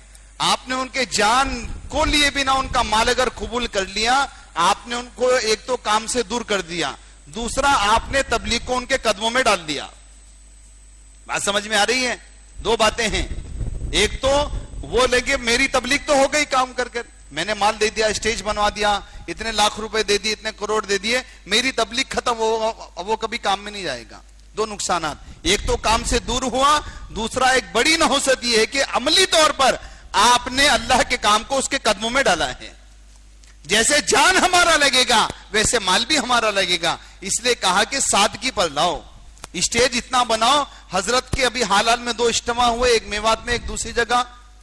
آپ نے ان کے جان کو لیے بنا ان کا مال اگر قبول کر لیا، آپ نے ان کو ایک تو کام سے دور کر دیا، دوسرا آپ نے تبلیغ کو ان کے قدموں میں ڈال دیا. بات سمجھ میں آ رہی ہے؟ 2 باتیں ہیں. ایک تو وہ لگے میری تبلیغ تو ہو گئی کام کر کر، میں نے مال دے دیا، اسٹیج بنوا دیا، اتنے لاکھ روپے دے دیے، اتنے کروڑ دے دیے، میری تبلیغ ختم ہو، وہ کبھی کام میں نہیں جائے گا. 2 نقصانات. ایک تو کام سے دور ہوا، دوسرا ایک بڑی نحوست یہ ہے کہ عملی طور پر آپ نے اللہ کے کام کو اس کے قدموں میں ڈالا ہے. جیسے جان ہمارا لگے گا ویسے مال بھی ہمارا لگے گا. اس لیے کہا کہ سادگی پر لاؤ، اسٹیج اتنا بناؤ. حضرت کے ابھی حال میں 2 اجتماع ہوئے، ایک میوات میں ایک دوسری جگہ.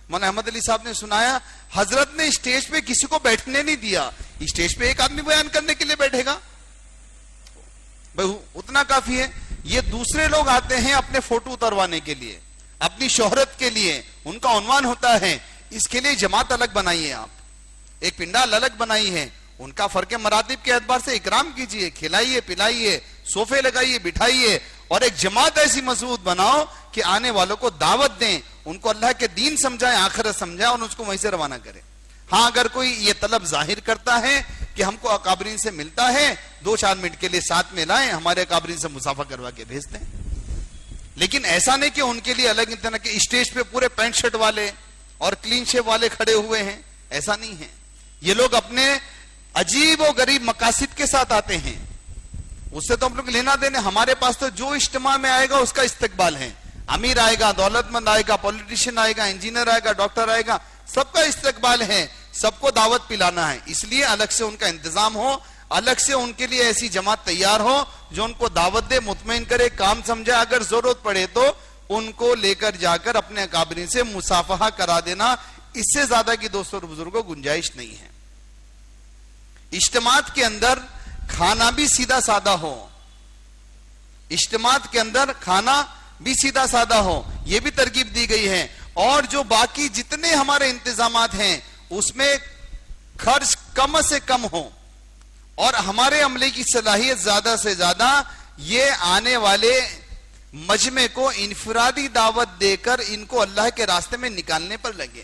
مولانا احمد علی صاحب نے سنایا حضرت نے اسٹیج پہ کسی کو بیٹھنے نہیں دیا. اسٹیج پہ ایک آدمی بیان کرنے کے لیے بیٹھے گا، بھائی اتنا کافی ہے. یہ دوسرے لوگ آتے ہیں اپنے فوٹو اتروانے کے لیے، اپنی شہرت کے لیے، ان کا عنوان ہوتا ہے. اس کے لیے جماعت الگ بنائیے، آپ ایک پنڈال الگ بنائی ہے. ان کا فرق مراتب کے اعتبار سے اکرام کیجئے، کھلائیے پلائیے، صوفے لگائیے بٹھائیے، اور ایک جماعت ایسی مضبوط بناؤ کہ آنے والوں کو دعوت دیں، ان کو اللہ کے دین سمجھائیں، آخرت سمجھائیں، اور اس کو وہیں سے روانہ کریں. ہاں اگر کوئی یہ طلب ظاہر کرتا ہے کہ ہم کو اکابرین سے ملتا ہے، 2-4 منٹ کے لیے ساتھ میں لائیں، ہمارے اکابرین سے مسافہ کروا کے بھیج دیں. لیکن ایسا نہیں کہ ان کے لیے الگ طرح کے اسٹیج پہ پورے پینٹ شرٹ والے اور کلین شیپ والے کھڑے ہوئے ہیں. ایسا نہیں ہے. یہ لوگ اپنے عجیب و غریب مقاصد کے ساتھ آتے ہیں، اس سے تو ہم لوگ لینا دینے. ہمارے پاس تو جو اجتماع میں آئے گا اس کا استقبال ہے. امیر آئے گا، دولت مند آئے گا، پولیٹیشین آئے گا، انجینئر آئے گا، ڈاکٹر آئے گا، سب کا استقبال ہے، سب کو دعوت پلانا ہے. اس لیے الگ سے ان کا انتظام ہو، الگ سے ان کے لیے ایسی جماعت تیار ہو جو ان کو دعوت دے، مطمئن کرے، کام سمجھے. اگر ضرورت پڑے تو ان کو لے کر جا کر اپنے اکابرین سے مصافحہ کرا دینا. اس سے زیادہ کی دوستوں اور بزرگوں گنجائش نہیں ہے. اجتماعات کے اندر کھانا بھی سیدھا سادہ ہو، اجتماعات کے اندر کھانا بھی سیدھا سادہ ہو، یہ بھی ترغیب دی گئی ہے. اور جو باقی جتنے ہمارے انتظامات ہیں اس میں خرچ کم سے کم ہو، اور ہمارے عملے کی صلاحیت زیادہ سے زیادہ یہ آنے والے مجمع کو انفرادی دعوت دے کر ان کو اللہ کے راستے میں نکالنے پر لگے.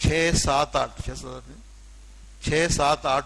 6-7-8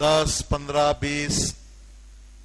10, 15, 20,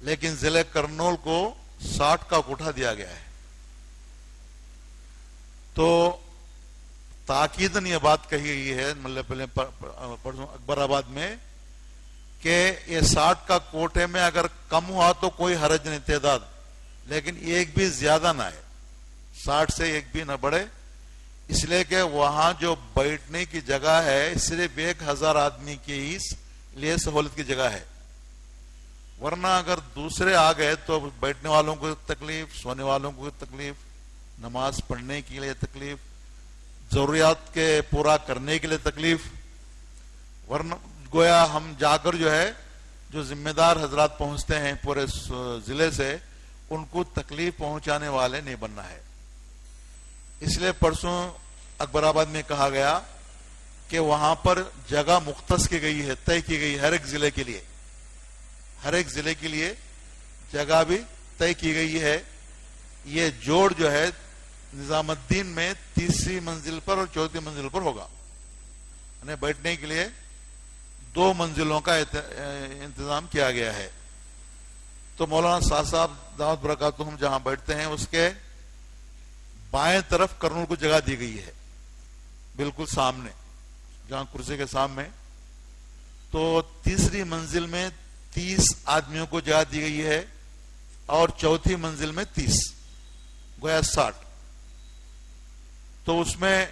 لیکن ضلع کرنول کو 60 کا کوٹا دیا گیا ہے. تو تاکیدن یہ بات کہی گئی ہے مطلب پہلے پرسوں اکبر آباد میں کہ یہ 60 کا کوٹے میں اگر کم ہوا تو کوئی حرج نہیں تعداد، لیکن ایک بھی زیادہ نہ ہے، 60 سے ایک بھی نہ بڑھے، اس لیے کہ وہاں جو بیٹھنے کی جگہ ہے صرف 1000 آدمی کے ہی لیے سہولت کی جگہ ہے. ورنہ اگر دوسرے آ گئے تو بیٹھنے والوں کو تکلیف، سونے والوں کو تکلیف، نماز پڑھنے کے لیے تکلیف، ضروریات کے پورا کرنے کے لیے تکلیف. ورنہ گویا ہم جا کر جو ہے جو ذمہ دار حضرات پہنچتے ہیں پورے ضلع سے ان کو تکلیف پہنچانے والے نہیں بننا ہے. اس لیے پرسوں اکبر آباد میں کہا گیا کہ وہاں پر جگہ مختص کی گئی ہے، طے کی گئی ہر ایک ضلع کے لیے، ہر ایک ضلع کے لیے جگہ بھی طے کی گئی ہے. یہ جوڑ جو ہے نظام الدین میں 3ری منزل پر اور 4تھی منزل پر ہوگا، یعنی بیٹھنے کے لیے 2 منزلوں کا انتظام کیا گیا ہے. تو مولانا سعد صاحب دعوت برکاتہم جہاں بیٹھتے ہیں اس کے بائیں طرف کرنول کو جگہ دی گئی ہے، بالکل سامنے جہاں کرسی کے سامنے. تو 3ری منزل میں 30 آدمیوں کو جگہ دی گئی ہے اور 4تھی منزل میں 30، گویا 60. تو اس میں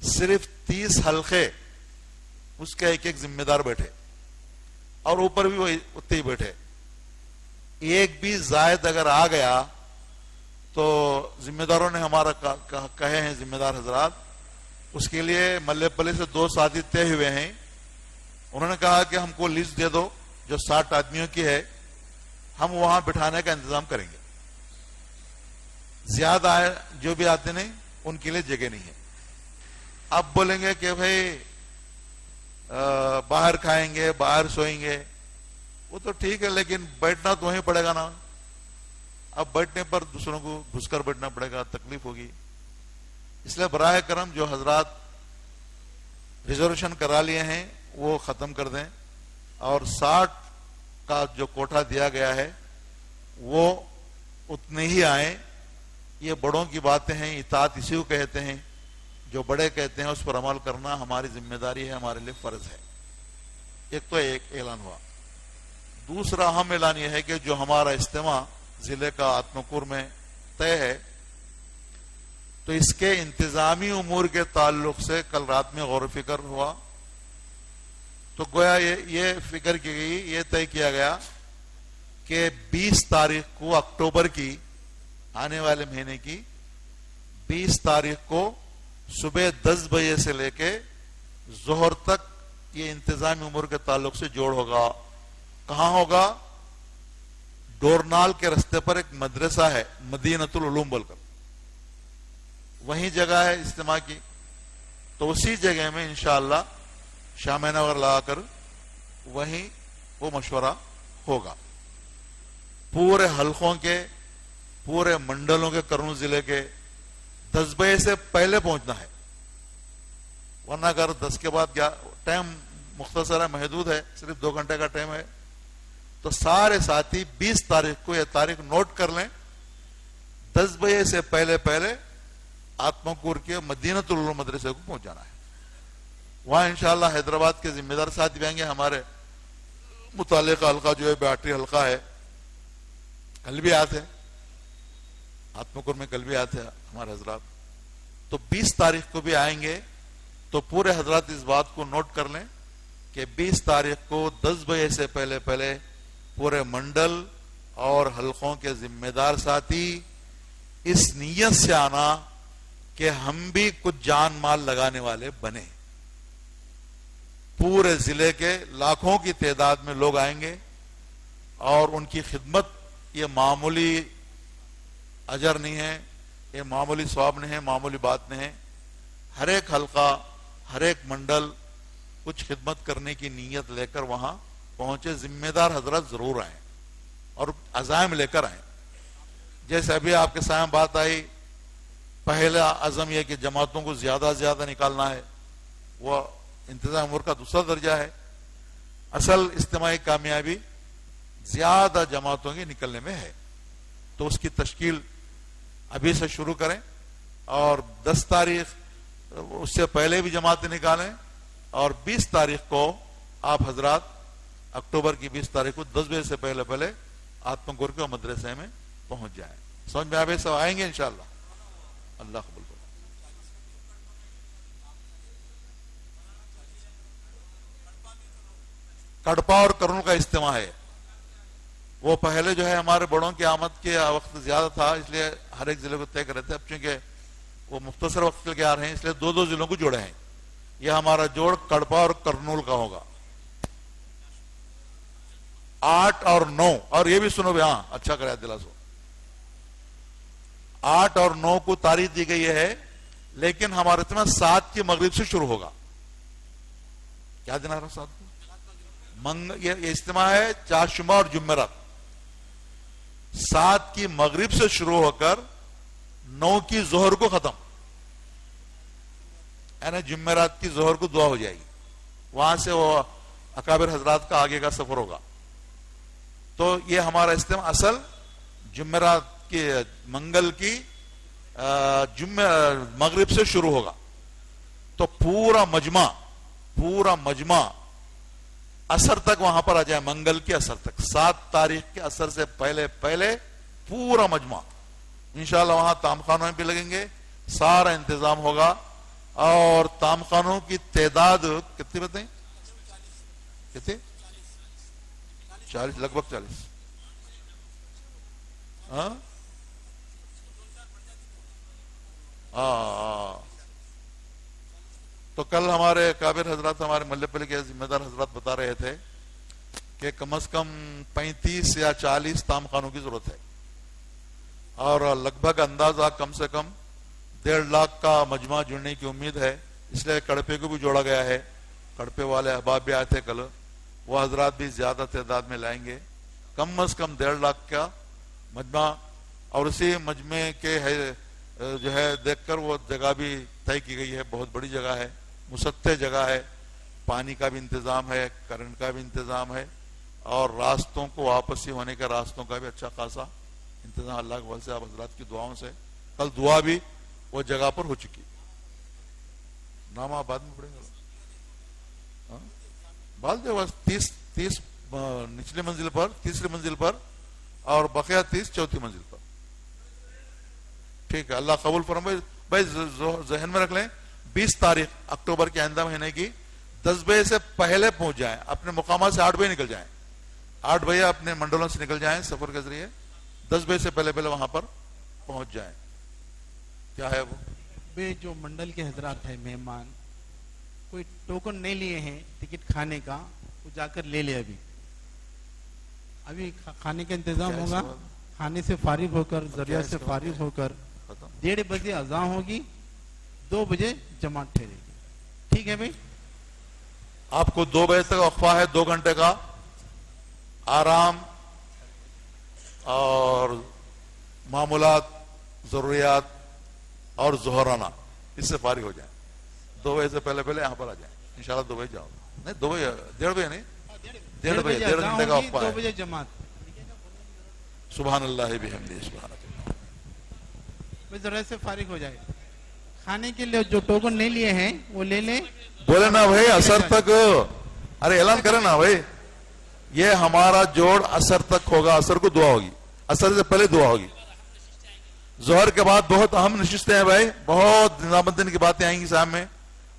صرف 30 حلقے اس کے ایک ذمہ دار بیٹھے اور اوپر بھی وہی اتنے ہی بیٹھے. ایک بھی زائد اگر آ گیا تو ذمہ داروں نے ہمارا کہے ہیں ذمہ دار حضرات، اس کے لیے ملے پلے سے 2 ساتھی طے ہوئے ہیں. انہوں نے کہا کہ ہم کو لسٹ دے دو جو 60 آدمیوں کی ہے، ہم وہاں بٹھانے کا انتظام کریں گے. زیادہ آئے جو بھی آتے نہیں ان کے لیے جگہ نہیں ہے. اب بولیں گے کہ بھائی باہر کھائیں گے، باہر سوئیں گے، وہ تو ٹھیک ہے لیکن بیٹھنا تو وہیں پڑے گا نا. اب بیٹھنے پر دوسروں کو گھس کر بیٹھنا پڑے گا، تکلیف ہوگی. اس لیے براہ کرم جو حضرات ریزرویشن کرا لیے ہیں وہ ختم کر دیں اور 60 کا جو کوٹا دیا گیا ہے وہ اتنے ہی آئیں. یہ بڑوں کی باتیں ہیں، اطاعت اسی کو کہتے ہیں، جو بڑے کہتے ہیں اس پر عمل کرنا ہماری ذمہ داری ہے، ہمارے لیے فرض ہے. ایک تو ایک اعلان ہوا. دوسرا اہم اعلان یہ ہے کہ جو ہمارا اجتماع ضلع کا آتمکور میں طے ہے تو اس کے انتظامی امور کے تعلق سے کل رات میں غور و فکر ہوا. تو گویا یہ فکر کی گئی، یہ طے کیا گیا کہ 20 تاریخ کو اکتوبر کی، آنے والے مہینے کی 20 تاریخ کو صبح 10 بجے سے لے کے ظہر تک یہ انتظامی امور کے تعلق سے جوڑ ہوگا. کہاں ہوگا؟ ڈورنال کے رستے پر ایک مدرسہ ہے مدینۃ العلوم بول کر، وہیں جگہ ہے اجتماع کی. تو اسی جگہ میں انشاءاللہ شام نور لگا کر وہیں وہ مشورہ ہوگا. پورے حلقوں کے، پورے منڈلوں کے، کرنول ضلع کے 10 بجے سے پہلے پہنچنا ہے. ورنہ اگر 10 کے بعد ٹائم مختصر ہے، محدود ہے، صرف 2 گھنٹے کا ٹائم ہے. تو سارے ساتھی 20 تاریخ کو یہ تاریخ نوٹ کر لیں، 10 بجے سے پہلے آتمکور کے مدینۃ العلوم مدرسے کو پہنچ جانا ہے. وہاں انشاءاللہ حیدرآباد کے ذمہ دار ساتھی بھی آئیں گے. ہمارے متعلقہ حلقہ جو ہے بیاٹری حلقہ ہے، کل بھی آتے آتمکور میں، کل بھی آتے ہمارے حضرات. تو 20 تاریخ کو بھی آئیں گے. تو پورے حضرات اس بات کو نوٹ کر لیں کہ 20 تاریخ کو 10 بجے سے پہلے پورے منڈل اور حلقوں کے ذمہ دار ساتھی اس نیت سے آنا کہ ہم بھی کچھ جان مال لگانے والے بنے. پورے ضلع کے لاکھوں کی تعداد میں لوگ آئیں گے اور ان کی خدمت یہ معمولی اجر نہیں ہے، یہ معمولی ثواب نہیں ہے، معمولی بات نہیں ہے. ہر ایک حلقہ، ہر ایک منڈل کچھ خدمت کرنے کی نیت لے کر وہاں پہنچے. ذمہ دار حضرات ضرور آئیں اور عزائم لے کر آئیں. جیسے ابھی آپ کے سامنے بات آئی، پہلا عزم یہ کہ جماعتوں کو زیادہ سے زیادہ نکالنا ہے، وہ انتظام امور کا دوسرا درجہ ہے. اصل اجتماعی کامیابی زیادہ جماعتوں کی نکلنے میں ہے. تو اس کی تشکیل ابھی سے شروع کریں اور 10 تاریخ اس سے پہلے بھی جماعتیں نکالیں اور 20 تاریخ کو آپ حضرات اکتوبر کی 20 تاریخ کو 10 بجے سے پہلے آتما گور کے مدرسے میں پہنچ جائیں. سمجھ میں آئے سب آئیں گے انشاءاللہ. اللہ قبول کرے. کڑپا اور کرنول کا اجتماع ہے. وہ پہلے جو ہے ہمارے بڑوں کی آمد کے وقت زیادہ تھا اس لیے ہر ایک ضلع کو طے کر رہے تھے. اب چونکہ وہ مختصر وقت کے لیے آ رہے ہیں اس لیے 2 ضلعوں کو جوڑے ہیں. یہ ہمارا جوڑ کڑپا اور کرنول کا ہوگا 8 اور 9. اور یہ بھی سنو بھی, ہاں اچھا کرا دلا سو, 8 اور 9 کو تاریخ دی گئی ہے لیکن ہمارا اجتماع 7 کی مغرب سے شروع ہوگا. کیا دن آ رہا 7 کو؟ یہ اجتماع ہے چہارشنبہ اور جمعرات. 7 کی مغرب سے شروع ہو کر 9 کی ظہر کو ختم, یعنی جمعرات کی ظہر کو دعا ہو جائے گی. وہاں سے وہ اکابر حضرات کا آگے کا سفر ہوگا. تو یہ ہمارا اجتماع اصل جمعرات کی منگل کی مغرب سے شروع ہوگا. تو پورا مجمع اثر تک وہاں پر آ جائے, منگل کے اثر تک 7 تاریخ کے اثر سے پہلے پورا مجمع انشاءاللہ وہاں تام خانوں میں بھی لگیں گے. سارا انتظام ہوگا اور تام خانوں کی تعداد کتنی بتائیں؟ کتنی؟ 40, لگ بھگ 40. ہاں تو کل ہمارے کابر حضرات, ہمارے ملے پلے کے ذمہ دار حضرات بتا رہے تھے کہ کم از کم 35 یا 40 تام خانوں کی ضرورت ہے اور لگ بھگ اندازہ کم سے کم 1.5 لاکھ کا مجمع جڑنے کی امید ہے. اس لیے کڑپے کو بھی جوڑا گیا ہے. کڑپے والے احباب بھی آئے تھے کل, وہ حضرات بھی زیادہ تعداد میں لائیں گے. کم از کم 1.5 لاکھ کا مجمع. اور اسی مجمع کے جو ہے دیکھ کر وہ جگہ بھی طے کی گئی ہے. بہت بڑی جگہ ہے, مسطح جگہ ہے, پانی کا بھی انتظام ہے, کرنٹ کا بھی انتظام ہے اور راستوں کو واپسی ہونے کے راستوں کا بھی اچھا خاصا انتظام. اللہ کے فضل سے آپ حضرات کی دعاؤں سے کل دعا بھی وہ جگہ پر ہو چکی. نام بعد میں پڑے گا بعد میں 30 نچلی منزل پر, تیسری منزل پر اور بقیہ 30 چوتھی منزل پر. ٹھیک ہے, اللہ قبول فرمائے. بھائی ذہن میں رکھ لیں 20 تاریخ اکتوبر کے آئندہ مہینے کی 10 بجے سے پہلے پہنچ جائیں. اپنے مقامات سے 8 بجے نکل جائیں. 8 بجے اپنے منڈلوں سے نکل جائیں سفر کے ذریعے. 10 بجے سے پہلے وہاں پر پہنچ جائیں. کیا ہے وہ جو منڈل کے حضرات ہیں مہمان, کوئی ٹوکن نہیں لیے ہیں ٹکٹ کھانے کا, وہ جا کر لے لے. ابھی کھانے کا انتظام ہوگا. کھانے سے فارغ ہو کر, ذریعہ سے فارغ ہو کر 1:30 بجے اذان ہوگی, 2 بجے جماعت ٹھہرے گی. ٹھیک ہے بھائی, آپ کو 2 بجے تک وقفہ ہے, 2 گھنٹے کا آرام اور معمولات, ضروریات اور ظہرانہ اس سے فارغ ہو جائیں. 2 بجے سے پہلے یہاں پر آ جائیں انشاءاللہ. 2 بجے جاؤ, نہیں 2 بجے, 1:30 بجے نہیں, 1:30 بجے, 1.5 گھنٹے کا وقفہ 2 بجے جماعت. سبحان اللہ بحمدہ سبحان اللہ. ذرا سے فارغ ہو جائے. کھانے کے لیے جو ٹوکن نہیں لیے ہیں وہ لے لیں. بولے نا بھائی اثر تک, ارے اعلان کرے نا بھائی, یہ ہمارا جوڑ اثر تک ہوگا. اثر کو دعا ہوگی, اثر سے پہلے دعا ہوگی. ظہر کے بعد بہت اہم نشستیں ہیں بھائی, بہت نظام الدین کی باتیں آئیں گی سامنے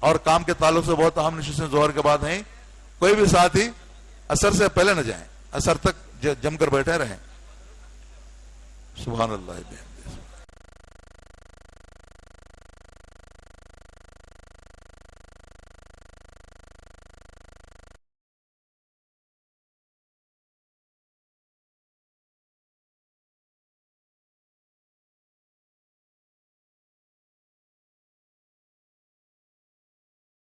اور کام کے تعلق سے بہت اہم نشستیں ظہر کے بعد ہیں. کوئی بھی ساتھی اثر سے پہلے نہ جائیں, اثر تک جم کر بیٹھے رہیں. سبحان اللہ.